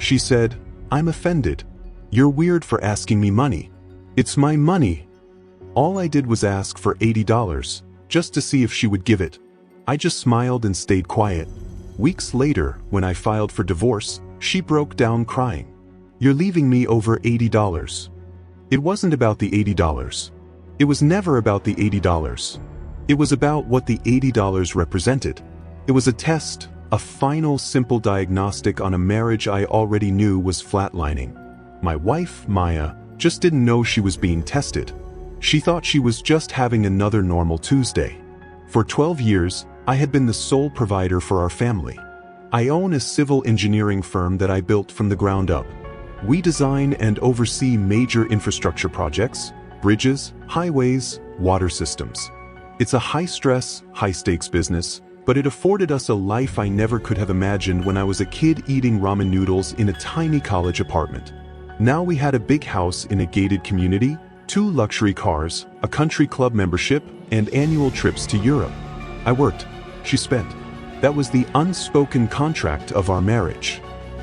She said, "I'm offended. You're weird for asking me money. It's my money." All I did was ask for $80, just to see if she would give it. I just smiled and stayed quiet. Weeks later, when I filed for divorce, she broke down crying. "You're leaving me over $80. It wasn't about the $80. It was never about the $80. It was about what the $80 represented. It was a test, a final simple diagnostic on a marriage I already knew was flatlining. My wife, Maya, just didn't know she was being tested. She thought she was just having another normal Tuesday. For 12 years, I had been the sole provider for our family. I own a civil engineering firm that I built from the ground up. We design and oversee major infrastructure projects, bridges, highways, water systems. It's a high-stress, high-stakes business, but it afforded us a life I never could have imagined when I was a kid eating ramen noodles in a tiny college apartment. Now we had a big house in a gated community, 2 luxury cars, a country club membership, and annual trips to Europe. I worked. She spent. That was the unspoken contract of our marriage.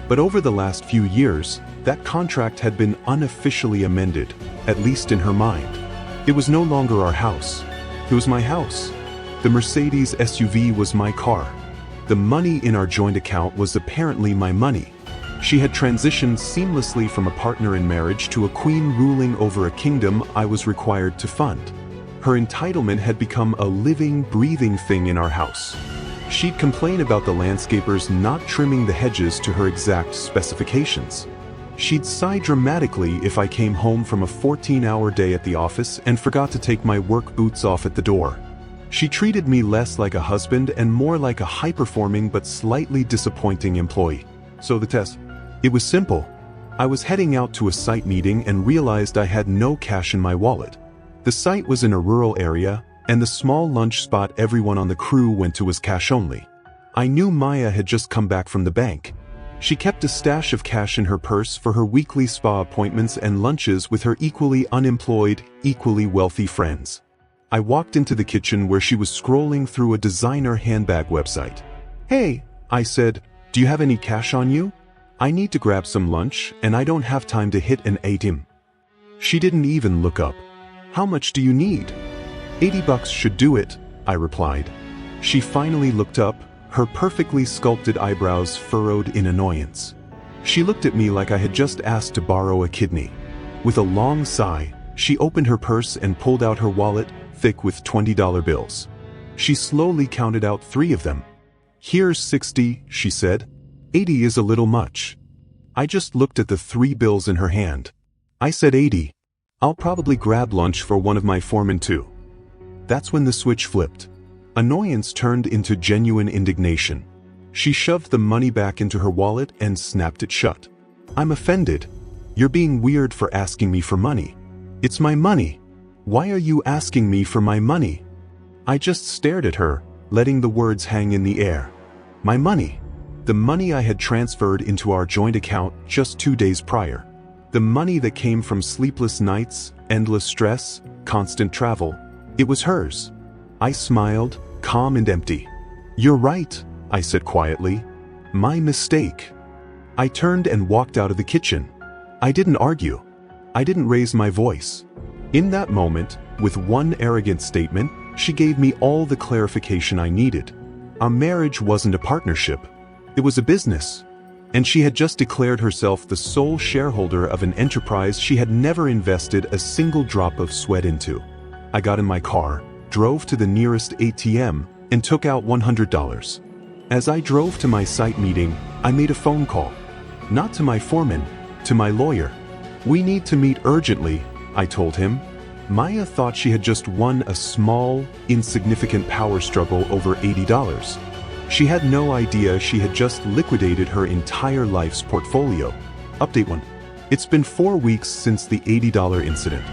But over the last few years, that contract had been unofficially amended, at least in her mind. It was no longer our house. It was my house. The Mercedes SUV was my car. The money in our joint account was apparently my money. She had transitioned seamlessly from a partner in marriage to a queen ruling over a kingdom I was required to fund. Her entitlement had become a living, breathing thing in our house. She'd complain about the landscapers not trimming the hedges to her exact specifications. She'd sigh dramatically if I came home from a 14-hour day at the office and forgot to take my work boots off at the door. She treated me less like a husband and more like a high-performing but slightly disappointing employee. So the test? It was simple. I was heading out to a site meeting and realized I had no cash in my wallet. The site was in a rural area, and the small lunch spot everyone on the crew went to was cash only. I knew Maya had just come back from the bank. She kept a stash of cash in her purse for her weekly spa appointments and lunches with her equally unemployed, equally wealthy friends. I walked into the kitchen where she was scrolling through a designer handbag website. "Hey," I said, "do you have any cash on you? I need to grab some lunch and I don't have time to hit an ATM." She didn't even look up. "How much do you need?" $80 should do it, I replied. She finally looked up, her perfectly sculpted eyebrows furrowed in annoyance. She looked at me like I had just asked to borrow a kidney. With a long sigh, she opened her purse and pulled out her wallet, thick with $20 bills. She slowly counted out 3 of them. "Here's 60, she said. 80 is a little much." I just looked at the 3 bills in her hand. I said 80. "I'll probably grab lunch for one of my foremen too." That's when the switch flipped. Annoyance turned into genuine indignation. She shoved the money back into her wallet and snapped it shut. "I'm offended. You're being weird for asking me for money. It's my money. Why are you asking me for my money?" I just stared at her, letting the words hang in the air. My money. The money I had transferred into our joint account just 2 days prior. The money that came from sleepless nights, endless stress, constant travel. It was hers. I smiled, calm and empty. "You're right," I said quietly. "My mistake." I turned and walked out of the kitchen. I didn't argue. I didn't raise my voice. In that moment, with one arrogant statement, she gave me all the clarification I needed. Our marriage wasn't a partnership. It was a business. And she had just declared herself the sole shareholder of an enterprise she had never invested a single drop of sweat into. I got in my car, drove to the nearest ATM, and took out $100. As I drove to my site meeting, I made a phone call. Not to my foreman, to my lawyer. "We need to meet urgently," I told him. Maya thought she had just won a small, insignificant power struggle over $80. She had no idea she had just liquidated her entire life's portfolio. Update 1. It's been 4 weeks since the $80 incident.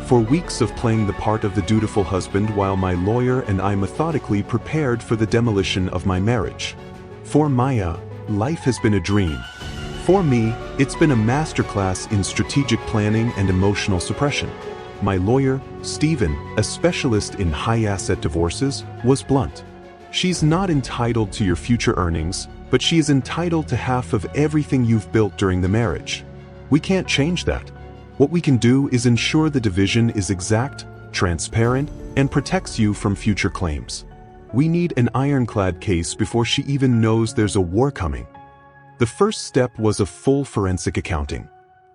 4 weeks of playing the part of the dutiful husband while my lawyer and I methodically prepared for the demolition of my marriage. For Maya, life has been a dream. For me, it's been a masterclass in strategic planning and emotional suppression. My lawyer, Stephen, a specialist in high-asset divorces, was blunt. "She's not entitled to your future earnings, but she is entitled to half of everything you've built during the marriage. We can't change that. What we can do is ensure the division is exact, transparent, and protects you from future claims. We need an ironclad case before she even knows there's a war coming. The first step was a full forensic accounting.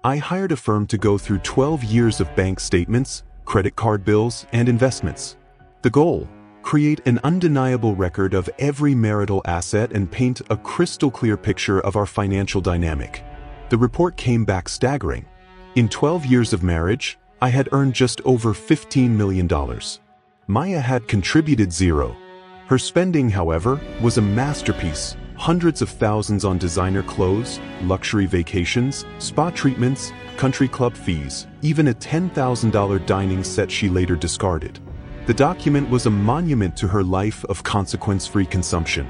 I hired a firm to go through 12 years of bank statements, credit card bills, and investments. The goal: create an undeniable record of every marital asset and paint a crystal-clear picture of our financial dynamic. The report came back staggering. In 12 years of marriage, I had earned just over $15 million. Maya had contributed zero. Her spending, however, was a masterpiece. Hundreds of thousands on designer clothes, luxury vacations, spa treatments, country club fees, even a $10,000 dining set she later discarded. The document was a monument to her life of consequence-free consumption.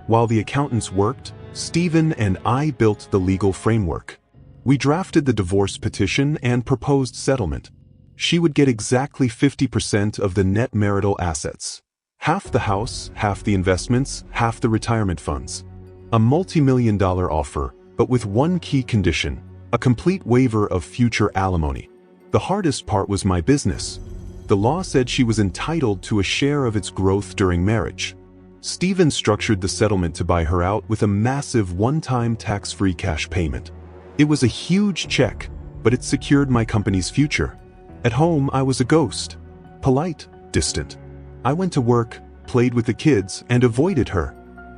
While the accountants worked, Stephen and I built the legal framework. We drafted the divorce petition and proposed settlement. She would get exactly 50% of the net marital assets. Half the house, half the investments, half the retirement funds. A multi-million-dollar offer, but with one key condition: a complete waiver of future alimony. The hardest part was my business. The law said she was entitled to a share of its growth during marriage. Stephen structured the settlement to buy her out with a massive one-time tax-free cash payment. It was a huge check, but it secured my company's future. At home, I was a ghost. Polite, distant. I went to work, played with the kids, and avoided her.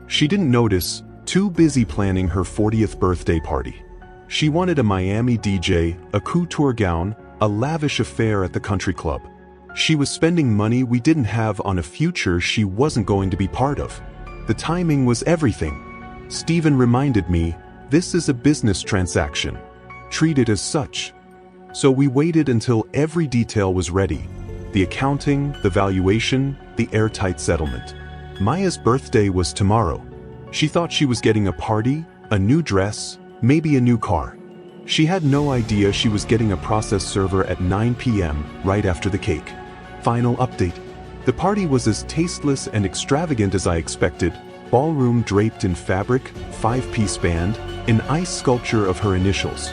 She didn't notice, too busy planning her 40th birthday party. She wanted a Miami DJ, a couture gown, a lavish affair at the country club. She was spending money we didn't have on a future she wasn't going to be part of. The timing was everything. Stephen reminded me, this is a business transaction. Treat it as such. So we waited until every detail was ready. The accounting, the valuation, the airtight settlement. Maya's birthday was tomorrow. She thought she was getting a party, a new dress, maybe a new car. She had no idea she was getting a process server at 9 p.m. right after the cake. Final update. The party was as tasteless and extravagant as I expected. Ballroom draped in fabric, 5-piece band, an ice sculpture of her initials.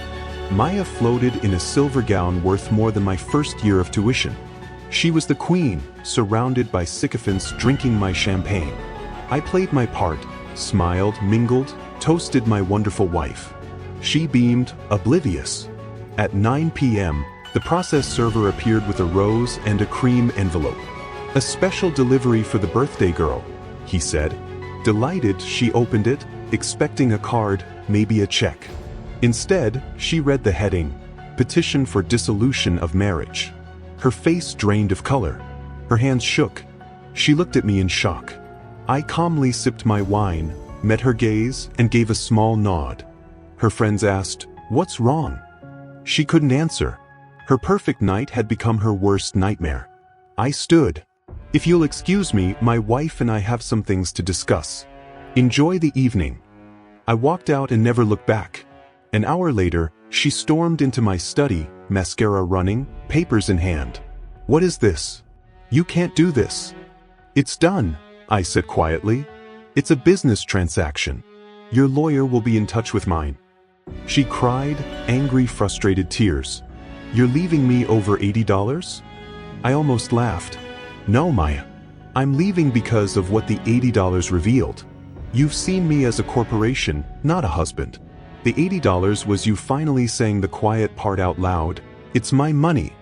Maya floated in a silver gown worth more than my first year of tuition. She was the queen, surrounded by sycophants drinking my champagne. I played my part, smiled, mingled, toasted my wonderful wife. She beamed, oblivious. At 9 p.m., the process server appeared with a rose and a cream envelope. "A special delivery for the birthday girl," he said. Delighted, she opened it, expecting a card, maybe a check. Instead, she read the heading, "Petition for Dissolution of Marriage." Her face drained of color. Her hands shook. She looked at me in shock. I calmly sipped my wine, met her gaze, and gave a small nod. Her friends asked, "What's wrong?" She couldn't answer. Her perfect night had become her worst nightmare. I stood. "If you'll excuse me, my wife and I have some things to discuss. Enjoy the evening." I walked out and never looked back. An hour later, she stormed into my study, mascara running, papers in hand. "What is this? You can't do this." "It's done," I said quietly. "It's a business transaction. Your lawyer will be in touch with mine." She cried, angry, frustrated tears. "You're leaving me over $80? I almost laughed. "No, Maya. I'm leaving because of what the $80 revealed. You've seen me as a corporation, not a husband. The $80 was you finally saying the quiet part out loud. It's my money."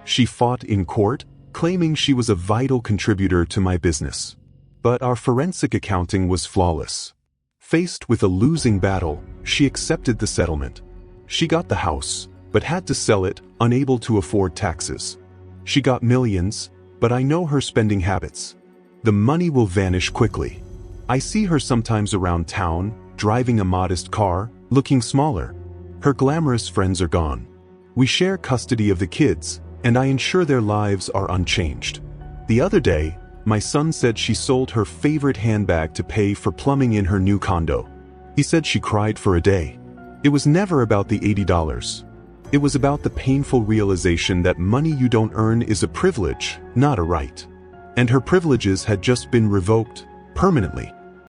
She fought in court, claiming she was a vital contributor to my business. But our forensic accounting was flawless. Faced with a losing battle, she accepted the settlement. She got the house, but had to sell it, unable to afford taxes. She got millions, but I know her spending habits. The money will vanish quickly. I see her sometimes around town, driving a modest car, looking smaller. Her glamorous friends are gone. We share custody of the kids, and I ensure their lives are unchanged. The other day, my son said she sold her favorite handbag to pay for plumbing in her new condo. He said she cried for a day. It was never about the $80. It was about the painful realization that money you don't earn is a privilege, not a right. And her privileges had just been revoked, permanently.